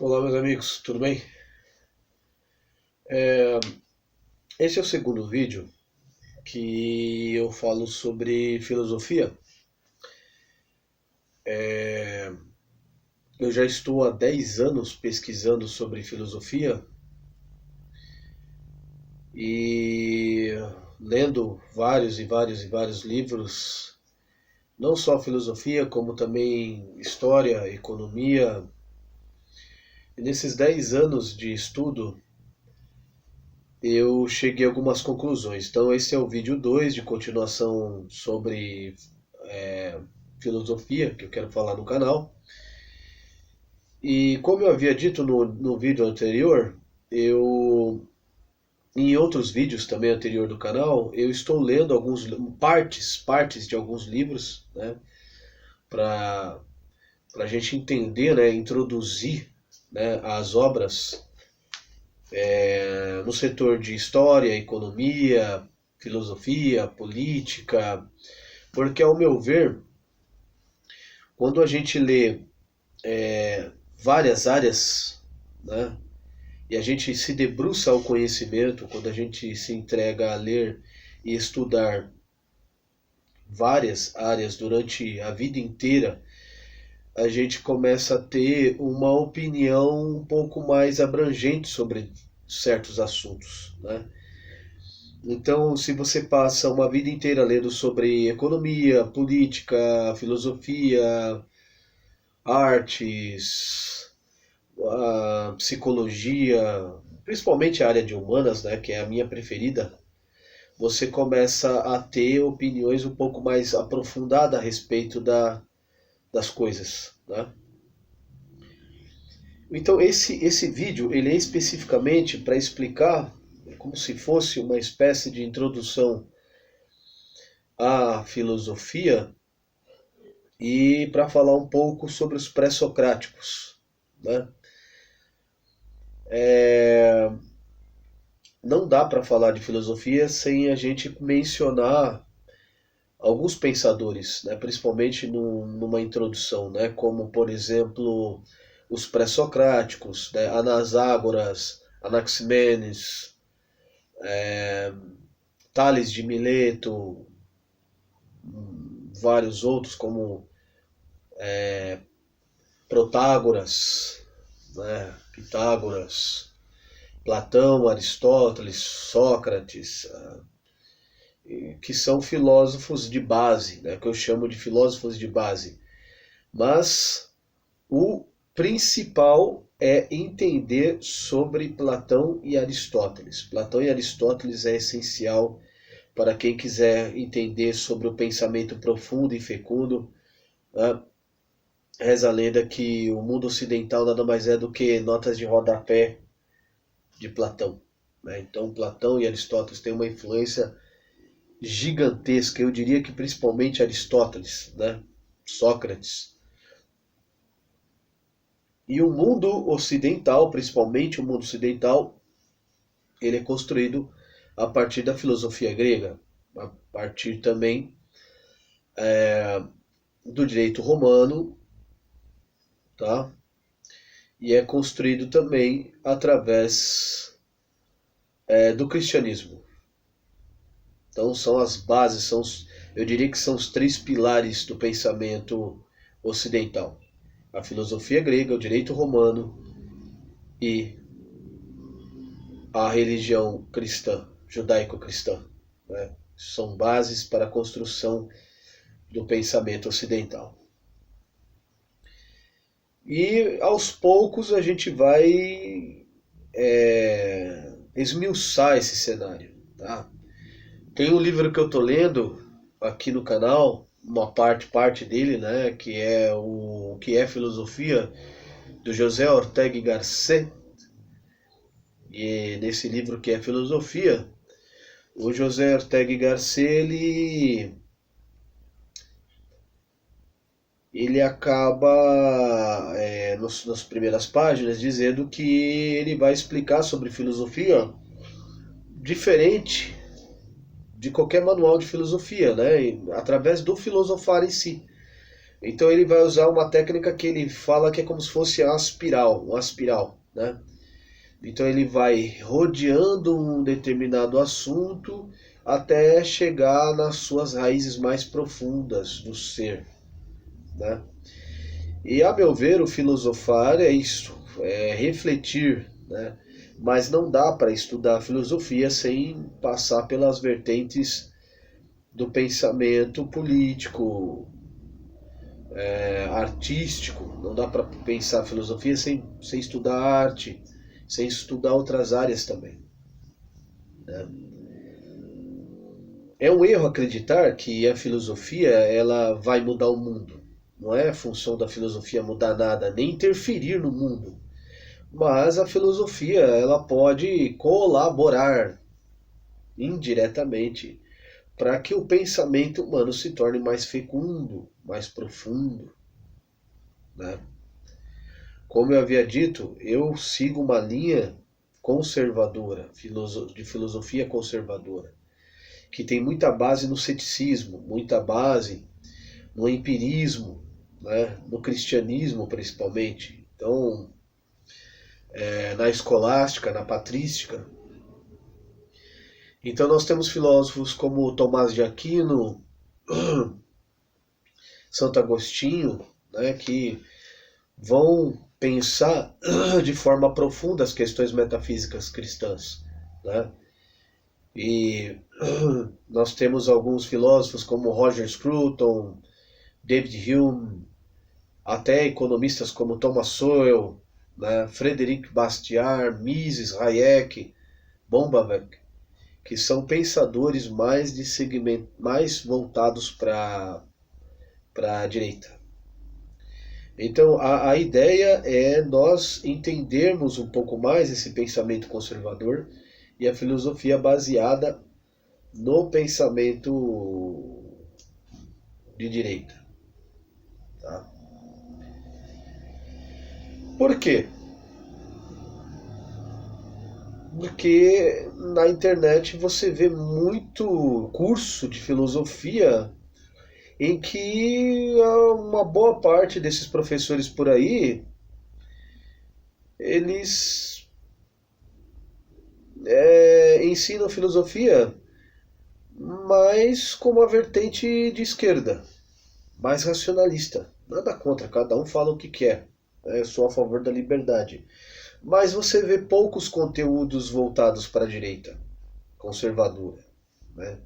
Olá, meus amigos, tudo bem? É, Esse é o segundo vídeo que eu falo sobre filosofia. Eu já estou há 10 anos pesquisando sobre filosofia e lendo vários livros, não só filosofia, como também história, economia. E nesses 10 anos de estudo, eu cheguei a algumas conclusões. Então, esse é o vídeo 2 de continuação sobre filosofia que eu quero falar no canal. E como eu havia dito no vídeo anterior, eu em outros vídeos também anterior do canal, eu estou lendo alguns partes de alguns livros, né, para a gente entender, né, introduzir, né, as obras no setor de história, economia, filosofia, política, porque ao meu ver, quando a gente lê várias áreas, né, e a gente se debruça ao conhecimento, quando a gente se entrega a ler e estudar várias áreas durante a vida inteira, a gente começa a ter uma opinião um pouco mais abrangente sobre certos assuntos, né? Então, se você passa uma vida inteira lendo sobre economia, política, filosofia, artes, a psicologia, principalmente a área de humanas, né, que é a minha preferida, você começa a ter opiniões um pouco mais aprofundadas a respeito das coisas, né? Então esse vídeo ele é especificamente para explicar, como se fosse uma espécie de introdução à filosofia e para falar um pouco sobre os pré-socráticos, né? Não dá para falar de filosofia sem a gente mencionar alguns pensadores, né, principalmente numa introdução, né, como por exemplo os pré-socráticos, né, Anaxágoras, Anaximenes, Tales de Mileto, vários outros como Protágoras, né, Pitágoras, Platão, Aristóteles, Sócrates, que são filósofos de base, né, que eu chamo de filósofos de base. Mas o principal é entender sobre Platão e Aristóteles. Platão e Aristóteles é essencial para quem quiser entender sobre o pensamento profundo e fecundo. Né? Reza a lenda que o mundo ocidental nada mais é do que notas de rodapé de Platão. Né? Então, Platão e Aristóteles têm uma influência gigantesca. Eu diria que principalmente Aristóteles, né? Sócrates. E o mundo ocidental, principalmente o mundo ocidental, ele é construído a partir da filosofia grega, a partir também do direito romano, tá? E é construído também através do cristianismo. Então são as bases, eu diria que são os três pilares do pensamento ocidental: a filosofia grega, o direito romano e a religião cristã, judaico-cristã. Né? São bases para a construção do pensamento ocidental. E aos poucos a gente vai esmiuçar esse cenário. Tá? Tem um livro que eu estou lendo aqui no canal, uma parte dele, né, que é o que é filosofia, do José Ortega y Gasset. E nesse livro que é filosofia, o José Ortega y Gasset ele acaba nas primeiras páginas dizendo que ele vai explicar sobre filosofia diferente de qualquer manual de filosofia, né? Através do filosofar em si. Então ele vai usar uma técnica que ele fala que é como se fosse uma espiral, né? Então ele vai rodeando um determinado assunto até chegar nas suas raízes mais profundas do ser, né? E a meu ver, o filosofar é isso, é refletir, né? Mas não dá para estudar filosofia sem passar pelas vertentes do pensamento político, artístico. Não dá para pensar filosofia sem estudar arte, sem estudar outras áreas também, né? É um erro acreditar que a filosofia ela vai mudar o mundo. Não é função da filosofia mudar nada, nem interferir no mundo. Mas a filosofia ela pode colaborar indiretamente para que o pensamento humano se torne mais fecundo, mais profundo, né? Como eu havia dito, eu sigo uma linha conservadora, de filosofia conservadora, que tem muita base no ceticismo, muita base no empirismo, né? No cristianismo principalmente. Então, na escolástica, na patrística. Então nós temos filósofos como Tomás de Aquino, Santo Agostinho, né, que vão pensar de forma profunda as questões metafísicas cristãs, né? E nós temos alguns filósofos como Roger Scruton, David Hume, até economistas como Thomas Sowell, né, Frederic Bastiat, Mises, Hayek, Bombanek, que são pensadores mais de segmento, mais voltados para a direita. Então a ideia é nós entendermos um pouco mais esse pensamento conservador e a filosofia baseada no pensamento de direita. Tá? Por quê? Porque na internet você vê muito curso de filosofia em que uma boa parte desses professores por aí, eles ensinam filosofia, mas com uma vertente de esquerda, mais racionalista. Nada contra, cada um fala o que quer. Eu sou a favor da liberdade. Mas você vê poucos conteúdos voltados para a direita, conservadora, né?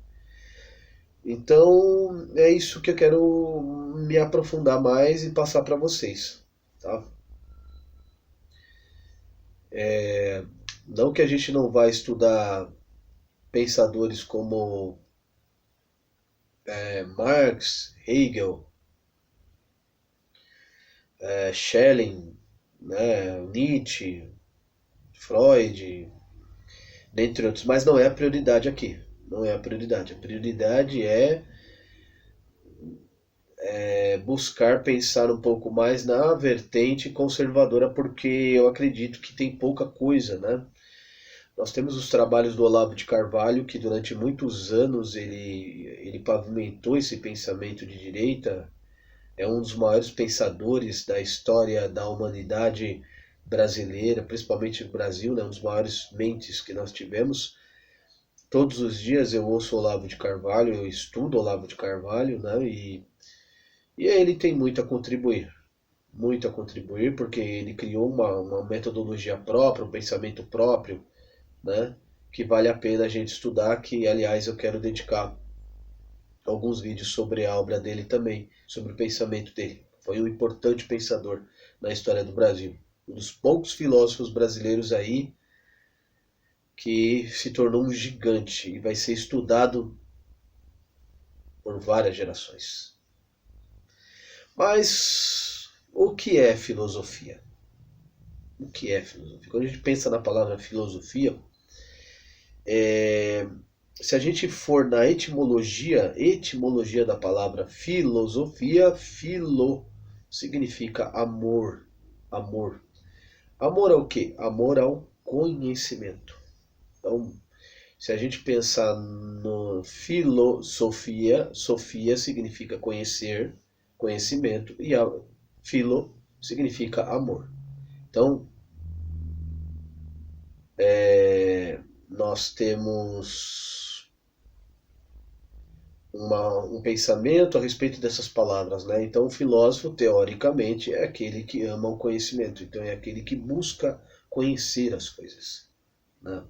Então é isso que eu quero me aprofundar mais e passar para vocês, tá? Não que a gente não vai estudar pensadores como Marx, Hegel, Schelling, né, Nietzsche, Freud, dentre outros, mas não é a prioridade aqui. Não é a prioridade. A prioridade é buscar pensar um pouco mais na vertente conservadora, porque eu acredito que tem pouca coisa, né? Nós temos os trabalhos do Olavo de Carvalho, que durante muitos anos ele pavimentou esse pensamento de direita, é um dos maiores pensadores da história da humanidade brasileira, principalmente no Brasil, né? Um dos maiores mentes que nós tivemos. Todos os dias eu ouço Olavo de Carvalho, eu estudo Olavo de Carvalho, né? E ele tem muito a contribuir, porque ele criou uma metodologia própria, um pensamento próprio, né? Que vale a pena a gente estudar, que aliás eu quero dedicar alguns vídeos sobre a obra dele também, sobre o pensamento dele. Foi um importante pensador na história do Brasil. Um dos poucos filósofos brasileiros aí que se tornou um gigante e vai ser estudado por várias gerações. Mas o que é filosofia? O que é filosofia? Quando a gente pensa na palavra filosofia, se a gente for na etimologia da palavra filosofia, filo significa amor, amor. Amor ao quê? Amor ao conhecimento. Então, se a gente pensar no filosofia, sofia significa conhecer, conhecimento, e a philo significa amor. Então, nós temos um pensamento a respeito dessas palavras, né? Então, o filósofo, teoricamente, é aquele que ama o conhecimento, então é aquele que busca conhecer as coisas, né?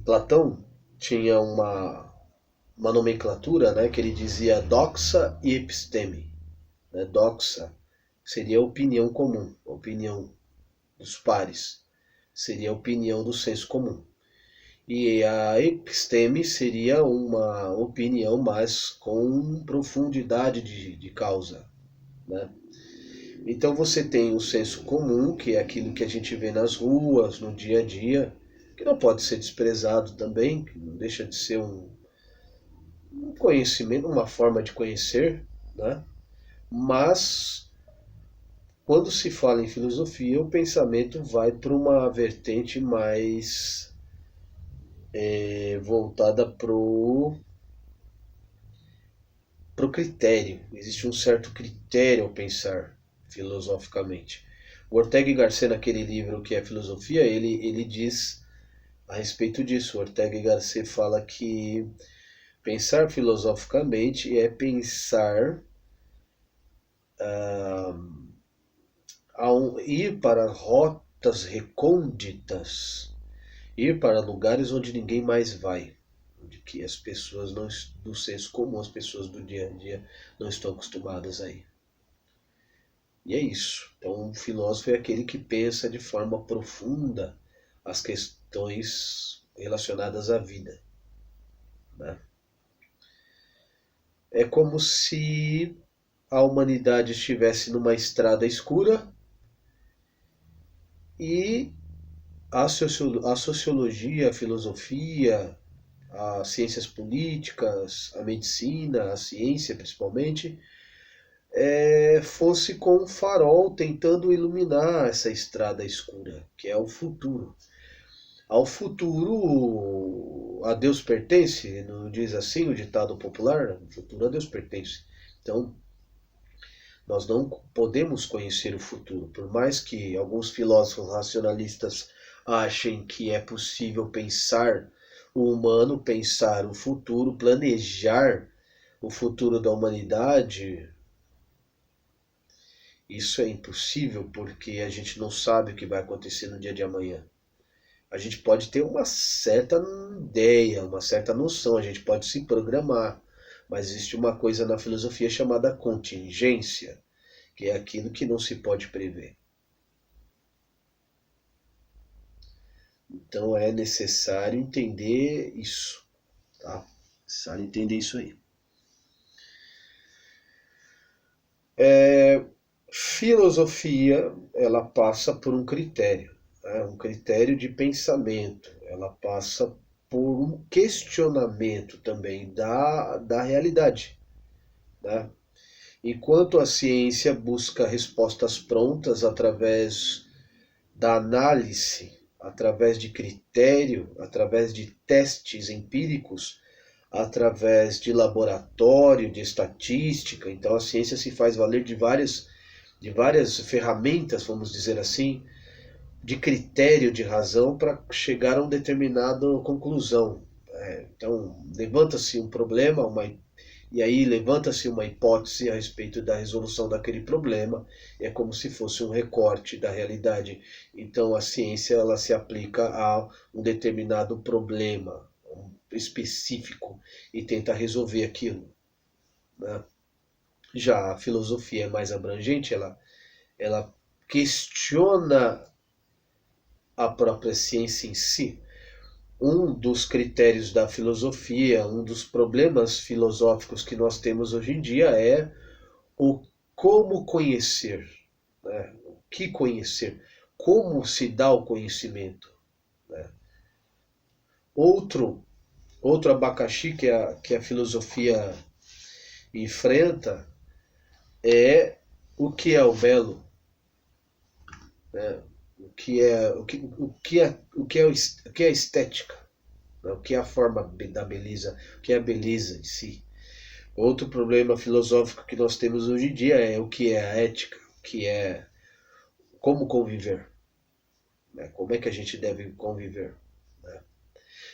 Platão tinha uma nomenclatura, né, que ele dizia doxa e episteme. Né? Doxa seria a opinião comum, a opinião dos pares, seria a opinião do senso comum. E a episteme seria uma opinião mais com profundidade de causa. Né? Então você tem o senso comum, que é aquilo que a gente vê nas ruas, no dia a dia, que não pode ser desprezado também, que não deixa de ser um conhecimento, uma forma de conhecer, né? Mas quando se fala em filosofia, o pensamento vai para uma vertente mais voltada pro critério. Existe um certo critério ao pensar filosoficamente. O Ortega y Gasset, naquele livro que é Filosofia, ele diz a respeito disso. O Ortega y Gasset fala que pensar filosoficamente é pensar ir para rotas recônditas, ir para lugares onde ninguém mais vai, onde que as pessoas não, do senso comum, as pessoas do dia a dia não estão acostumadas a ir. E é isso. Então, um filósofo é aquele que pensa de forma profunda as questões relacionadas à vida. Né? É como se a humanidade estivesse numa estrada escura e a sociologia, a filosofia, as ciências políticas, a medicina, a ciência principalmente, fosse com um farol tentando iluminar essa estrada escura, que é o futuro. Ao futuro, a Deus pertence, não diz assim o ditado popular? O futuro a Deus pertence. Então, nós não podemos conhecer o futuro, por mais que alguns filósofos racionalistas achem que é possível pensar o humano, pensar o futuro, planejar o futuro da humanidade. Isso é impossível porque a gente não sabe o que vai acontecer no dia de amanhã. A gente pode ter uma certa ideia, uma certa noção, a gente pode se programar, mas existe uma coisa na filosofia chamada contingência, que é aquilo que não se pode prever. Então é necessário entender isso, tá? Necessário entender isso aí. Filosofia, ela passa por um critério, né? Um critério de pensamento, ela passa por um questionamento também da realidade, né? Enquanto a ciência busca respostas prontas através da análise, através de critério, através de testes empíricos, através de laboratório, de estatística. Então a ciência se faz valer de várias ferramentas, vamos dizer assim, de critério de razão para chegar a uma determinada conclusão. Então levanta-se um problema, e aí levanta-se uma hipótese a respeito da resolução daquele problema, é como se fosse um recorte da realidade. Então a ciência ela se aplica a um determinado problema específico e tenta resolver aquilo. Né? Já a filosofia é mais abrangente, ela questiona a própria ciência em si. Um dos critérios da filosofia, um dos problemas filosóficos que nós temos hoje em dia é o como conhecer, né? O que conhecer, como se dá o conhecimento. Né? Outro abacaxi que a filosofia enfrenta é o que é o belo, né? O que é a estética, né? O que é a forma da beleza, o que é a beleza em si. Outro problema filosófico que nós temos hoje em dia é o que é a ética, o que é como conviver, né? Como é que a gente deve conviver, né?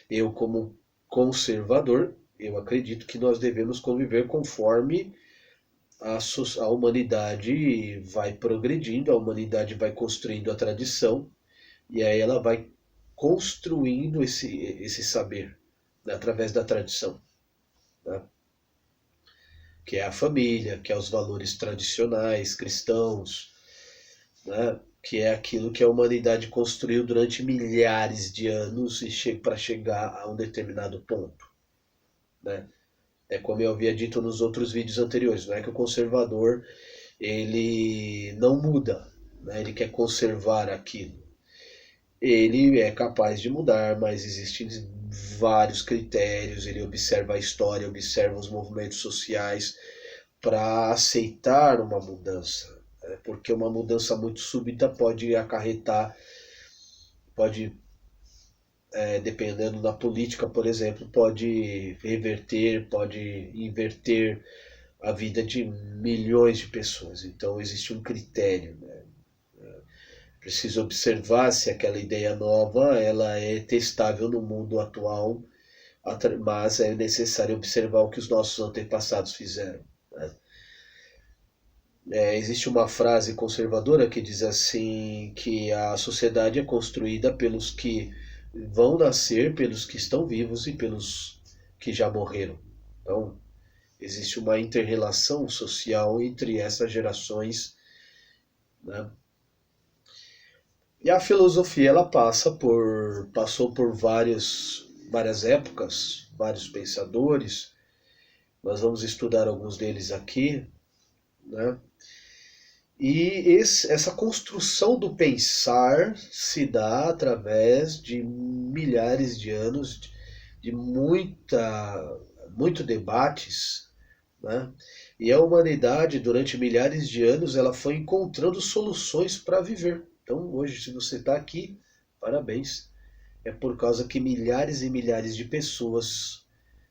Eu, como conservador, eu acredito que nós devemos conviver conforme a humanidade vai progredindo, a humanidade vai construindo a tradição, e aí ela vai construindo esse saber, né, através da tradição, né? Que é a família, que é os valores tradicionais, cristãos, né? Que é aquilo que a humanidade construiu durante milhares de anos e para chegar a um determinado ponto, né? É como eu havia dito nos outros vídeos anteriores, não é que o conservador ele não muda, né? Ele quer conservar aquilo. Ele é capaz de mudar, mas existem vários critérios. Ele observa a história, observa os movimentos sociais para aceitar uma mudança, né? Porque uma mudança muito súbita pode acarretar, pode, dependendo da política, por exemplo, pode reverter, pode inverter a vida de milhões de pessoas. Então existe um critério, né? Precisa observar se aquela ideia nova ela é testável no mundo atual, mas é necessário observar o que os nossos antepassados fizeram, né? Existe uma frase conservadora que diz assim que a sociedade é construída pelos que vão nascer, pelos que estão vivos e pelos que já morreram. Então, existe uma inter-relação social entre essas gerações, né? E a filosofia ela passou por várias épocas, vários pensadores. Nós vamos estudar alguns deles aqui, né? E essa construção do pensar se dá através de milhares de anos de muito debates, né? E a humanidade, durante milhares de anos, ela foi encontrando soluções para viver. Então, hoje, se você está aqui, parabéns. É por causa que milhares e milhares de pessoas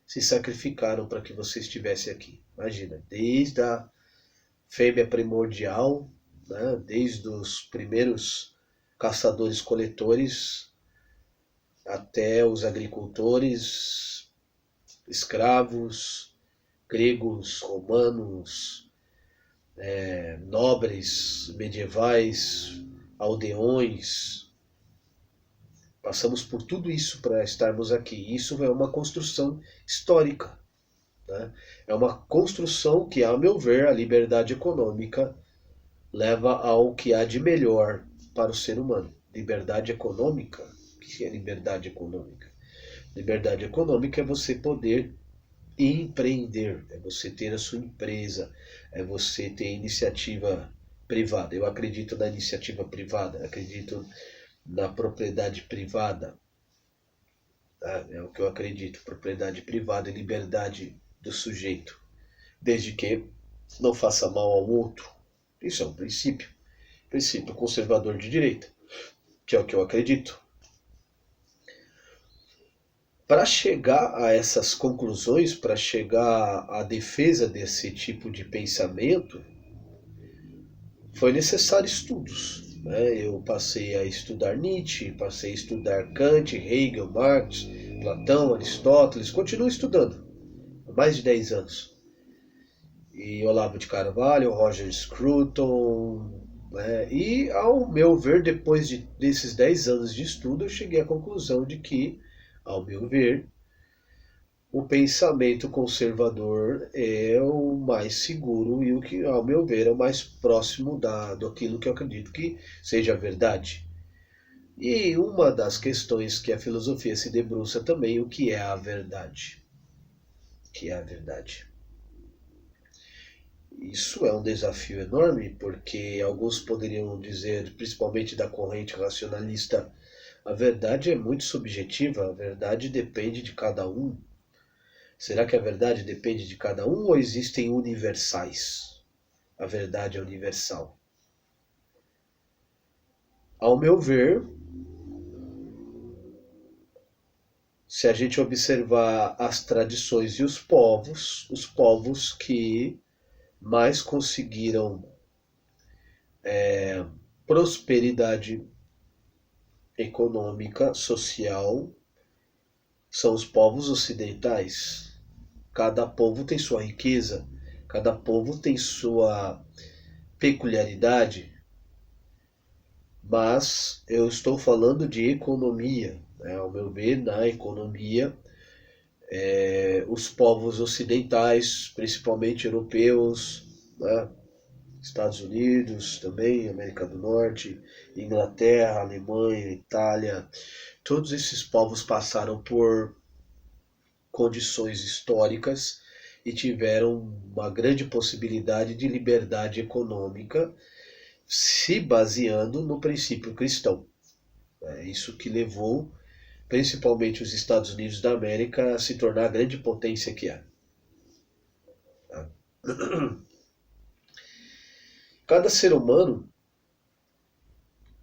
se sacrificaram para que você estivesse aqui. Imagina, desde a fêmea primordial, né, desde os primeiros caçadores-coletores até os agricultores, escravos, gregos, romanos, nobres medievais, aldeões. Passamos por tudo isso para estarmos aqui. Isso é uma construção histórica, né? É uma construção que, ao meu ver, a liberdade econômica leva ao que há de melhor para o ser humano. Liberdade econômica? O que é liberdade econômica? Liberdade econômica é você poder empreender, é você ter a sua empresa, é você ter iniciativa privada. Eu acredito na iniciativa privada, acredito na propriedade privada, tá? É o que eu acredito, propriedade privada e liberdade do sujeito, desde que não faça mal ao outro. Isso é um princípio conservador de direita, que é o que eu acredito. Para chegar a essas conclusões, para chegar à defesa desse tipo de pensamento, foi necessário estudos, né? Eu passei a estudar Nietzsche, passei a estudar Kant, Hegel, Marx, Platão, Aristóteles, continuo estudando há mais de 10 anos. E Olavo de Carvalho, Roger Scruton, né? E ao meu ver, desses 10 anos de estudo, eu cheguei à conclusão de que, ao meu ver, o pensamento conservador é o mais seguro e o que, ao meu ver, é o mais próximo daquilo que eu acredito que seja a verdade. E uma das questões que a filosofia se debruça também, o que é a verdade? O que é a verdade? Isso é um desafio enorme, porque alguns poderiam dizer, principalmente da corrente racionalista, a verdade é muito subjetiva, a verdade depende de cada um. Será que a verdade depende de cada um ou existem universais? A verdade é universal. Ao meu ver, se a gente observar as tradições e os povos que mais conseguiram prosperidade econômica, social, são os povos ocidentais. Cada povo tem sua riqueza, cada povo tem sua peculiaridade, mas eu estou falando de economia. Né? Ao meu ver, na economia, os povos ocidentais, principalmente europeus, né? Estados Unidos também, América do Norte, Inglaterra, Alemanha, Itália, todos esses povos passaram por condições históricas e tiveram uma grande possibilidade de liberdade econômica, se baseando no princípio cristão. É isso que levou principalmente os Estados Unidos da América a se tornar a grande potência que é. Cada ser humano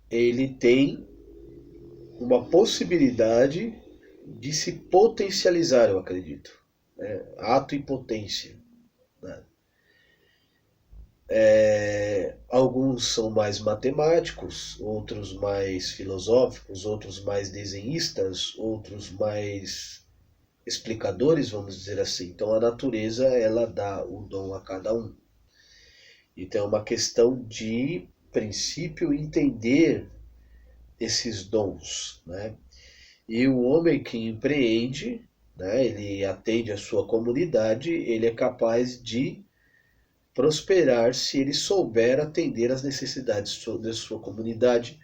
ele tem uma possibilidade de se potencializar, eu acredito. Né? Ato e potência. Né? Alguns são mais matemáticos, outros mais filosóficos, outros mais desenhistas, outros mais explicadores, vamos dizer assim. Então a natureza ela dá o dom a cada um. Então é uma questão de princípio entender esses dons, né? E o homem que empreende, né, ele atende a sua comunidade, ele é capaz de prosperar se ele souber atender às necessidades da sua comunidade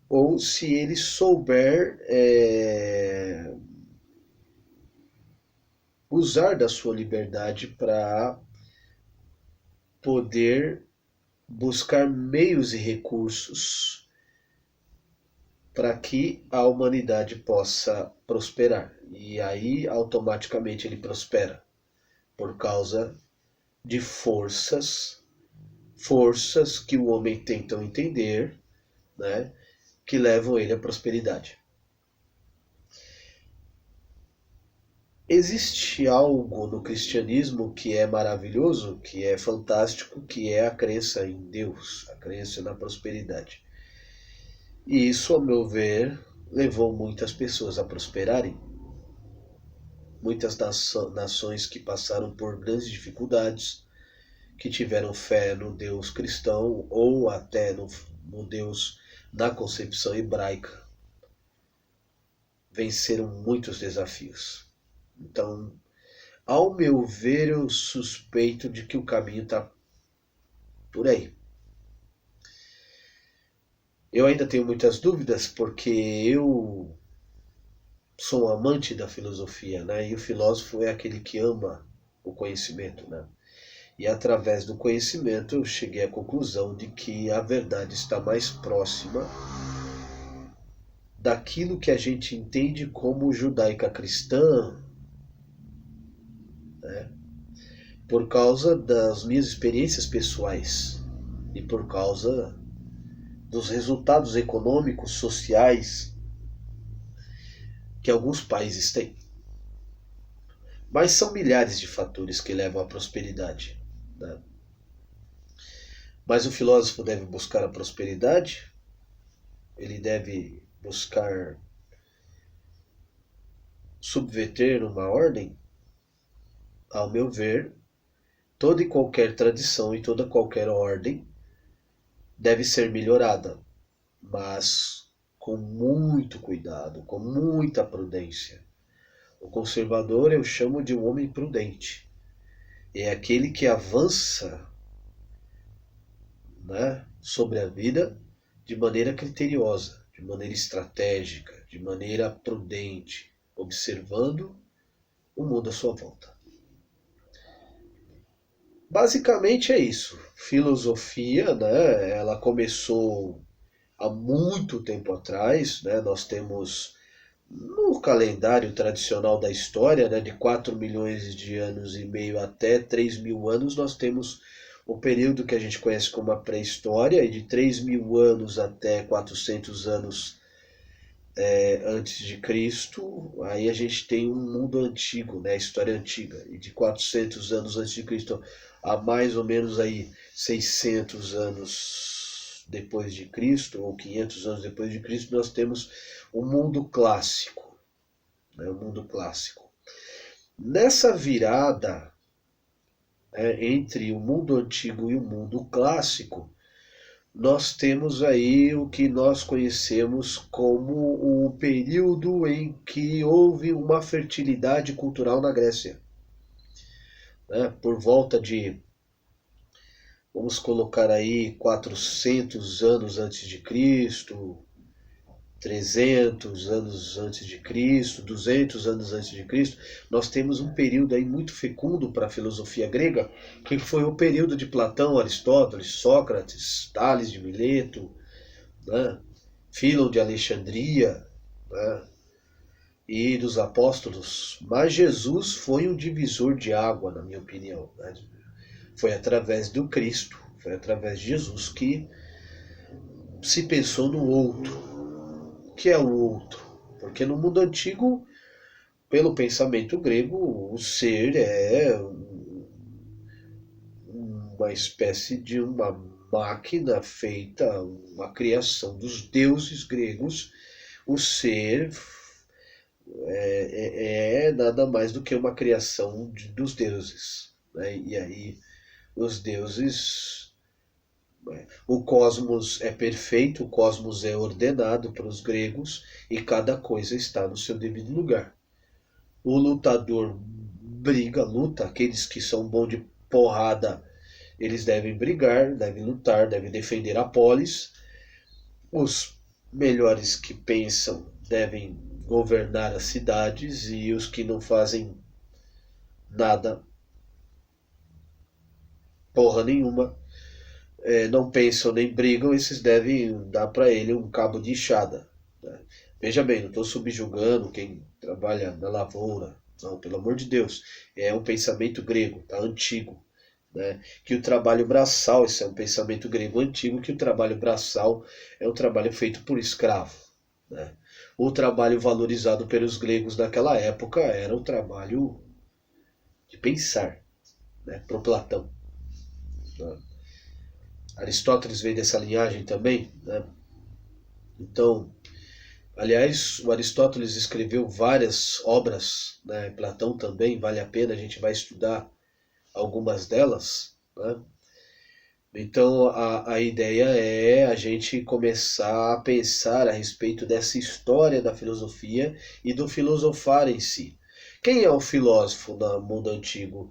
ou se ele souber usar da sua liberdade para poder buscar meios e recursos para que a humanidade possa prosperar. E aí automaticamente ele prospera por causa de forças que o homem tenta entender, né, que levam ele à prosperidade. Existe algo no cristianismo que é maravilhoso, que é fantástico, que é a crença em Deus, a crença na prosperidade. E isso, ao meu ver, levou muitas pessoas a prosperarem. Muitas nações que passaram por grandes dificuldades, que tiveram fé no Deus cristão ou até no Deus da concepção hebraica, venceram muitos desafios. Então, ao meu ver, eu suspeito de que o caminho está por aí. Eu ainda tenho muitas dúvidas porque eu sou um amante da filosofia, né? E o filósofo é aquele que ama o conhecimento, né? E através do conhecimento eu cheguei à conclusão de que a verdade está mais próxima daquilo que a gente entende como judaica cristã, né? Por causa das minhas experiências pessoais e por causa dos resultados econômicos, sociais que alguns países têm. Mas são milhares de fatores que levam à prosperidade. Né? Mas o filósofo deve buscar a prosperidade, ele deve buscar subverter uma ordem. Ao meu ver, toda e qualquer tradição e toda qualquer ordem deve ser melhorada, mas com muito cuidado, com muita prudência. O conservador eu chamo de um homem prudente. É aquele que avança, né, sobre a vida de maneira criteriosa, de maneira estratégica, de maneira prudente, observando o mundo à sua volta. Basicamente é isso. Filosofia, né, ela começou há muito tempo atrás, né, nós temos no calendário tradicional da história, né, de 4 milhões de anos e meio até 3 mil anos, nós temos o período que a gente conhece como a pré-história, e de 3 mil anos até 400 anos antes de Cristo, aí a gente tem um mundo antigo, né, a história antiga, e de 400 anos antes de Cristo a mais ou menos aí 600 anos depois de Cristo, ou 500 anos depois de Cristo, nós temos o mundo clássico, né, o mundo clássico. Nessa virada, entre o mundo antigo e o mundo clássico, nós temos aí o que nós conhecemos como o período em que houve uma fertilidade cultural na Grécia, né? Por volta de, vamos colocar aí, 400 anos antes de Cristo, 300 anos antes de Cristo, 200 anos antes de Cristo, nós temos um período aí muito fecundo para a filosofia grega, que foi o período de Platão, Aristóteles, Sócrates, Tales de Mileto, né? Filon de Alexandria, né? E dos apóstolos. Mas Jesus foi um divisor de água, na minha opinião, né? Foi através do Cristo, foi através de Jesus que se pensou no outro. O que é o outro? Porque no mundo antigo, pelo pensamento grego, o ser é uma espécie de uma máquina feita, uma criação dos deuses gregos. O ser é nada mais do que uma criação dos deuses, né? E aí os deuses, o cosmos é perfeito, o cosmos é ordenado para os gregos e cada coisa está no seu devido lugar. O lutador briga, luta, aqueles que são bons de porrada, eles devem brigar, devem lutar, devem defender a polis. Os melhores que pensam devem governar as cidades e os que não fazem nada, porra nenhuma, não pensam nem brigam, esses devem dar para ele um cabo de enxada, né? Veja bem, não estou subjugando quem trabalha na lavoura, não, pelo amor de Deus. É um pensamento grego, tá? Antigo. Né? Que o trabalho braçal, esse é um pensamento grego antigo, que o trabalho braçal é um trabalho feito por escravo. Né? O trabalho valorizado pelos gregos naquela época era o trabalho de pensar, né? Para Platão. Né? Aristóteles veio dessa linhagem também, né? Então, aliás, o Aristóteles escreveu várias obras, né? Platão também, vale a pena, a gente vai estudar algumas delas, né? Então a ideia é a gente começar a pensar a respeito dessa história da filosofia e do filosofar em si. Quem é o filósofo no mundo antigo?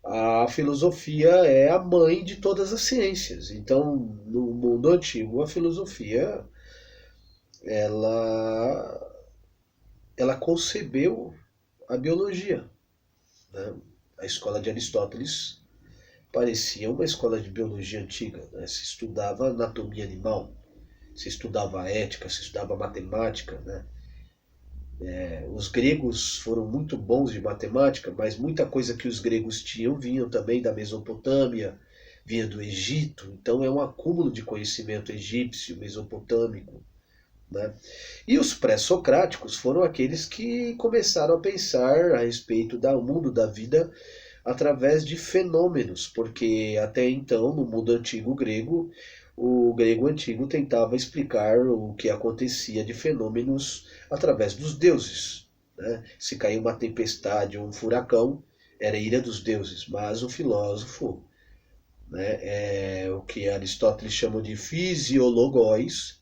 A filosofia é a mãe de todas as ciências. Então, no mundo antigo, a filosofia ela, ela concebeu a biologia, né? A escola de Aristóteles parecia uma escola de biologia antiga, né? Se estudava anatomia animal, se estudava ética, se estudava matemática, né? Os gregos foram muito bons de matemática, mas muita coisa que os gregos tinham vinha também da Mesopotâmia, vinha do Egito, então é um acúmulo de conhecimento egípcio, mesopotâmico, né? E os pré-socráticos foram aqueles que começaram a pensar a respeito do mundo da vida através de fenômenos, porque até então, no mundo antigo grego, o grego antigo tentava explicar o que acontecia de fenômenos através dos deuses. Né? Se caiu uma tempestade ou um furacão, era ira dos deuses, mas o filósofo, né, é o que Aristóteles chama de fisiologóis,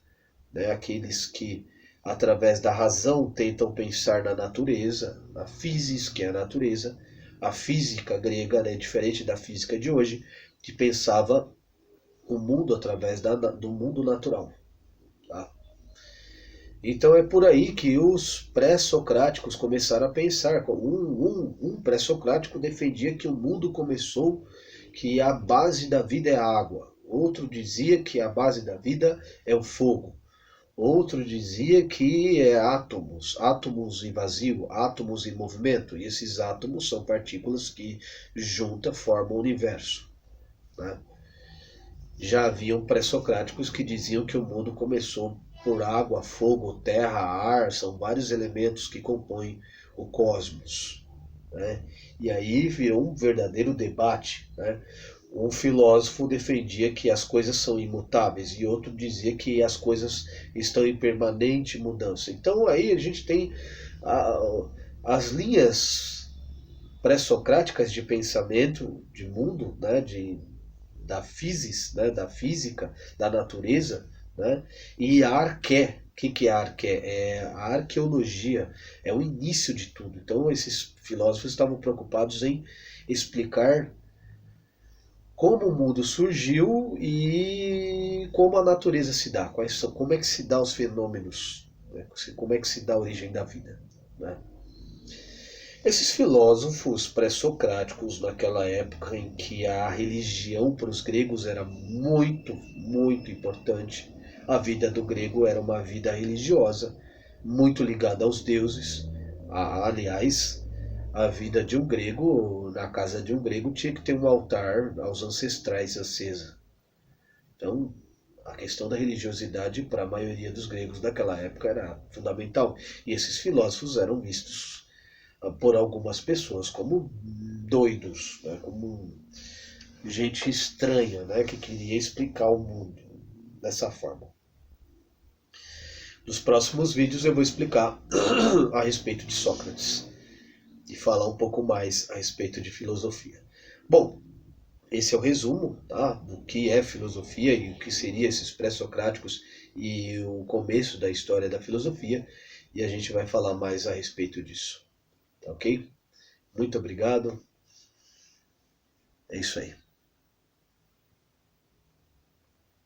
né, aqueles que através da razão tentam pensar na natureza, na physis, que é a natureza. A física grega, né, diferente da física de hoje, que pensava o mundo através do mundo natural. Tá? Então é por aí que os pré-socráticos começaram a pensar. Um pré-socrático defendia que o mundo começou, que a base da vida é a água. Outro dizia que a base da vida é o fogo. Outro dizia que é átomos, átomos em vazio, átomos em movimento, e esses átomos são partículas que juntas formam o universo. Né? Já haviam pré-socráticos que diziam que o mundo começou por água, fogo, terra, ar, são vários elementos que compõem o cosmos, né? E aí virou um verdadeiro debate, né? Um filósofo defendia que as coisas são imutáveis e outro dizia que as coisas estão em permanente mudança. Então aí a gente tem a, as linhas pré-socráticas de pensamento de mundo, né, da physis, né, da física, da natureza, né, e a arqué. O que é a arqué? É a arqueologia, é o início de tudo. Então esses filósofos estavam preocupados em explicar como o mundo surgiu e como a natureza se dá, como é que se dá os fenômenos, né, como é que se dá a origem da vida, né? Esses filósofos pré-socráticos, naquela época em que a religião para os gregos era muito, muito importante, a vida do grego era uma vida religiosa, muito ligada aos deuses. Aliás, a vida de um grego, na casa de um grego, tinha que ter um altar aos ancestrais acesa. Então, a questão da religiosidade para a maioria dos gregos daquela época era fundamental. E esses filósofos eram vistos por algumas pessoas como doidos, né? Como gente estranha, né? Que queria explicar o mundo dessa forma. Nos próximos vídeos eu vou explicar a respeito de Sócrates e falar um pouco mais a respeito de filosofia. Bom, esse é o resumo, tá, do que é filosofia e o que seria esses pré-socráticos e o começo da história da filosofia, e a gente vai falar mais a respeito disso. Tá ok? Muito obrigado. É isso aí.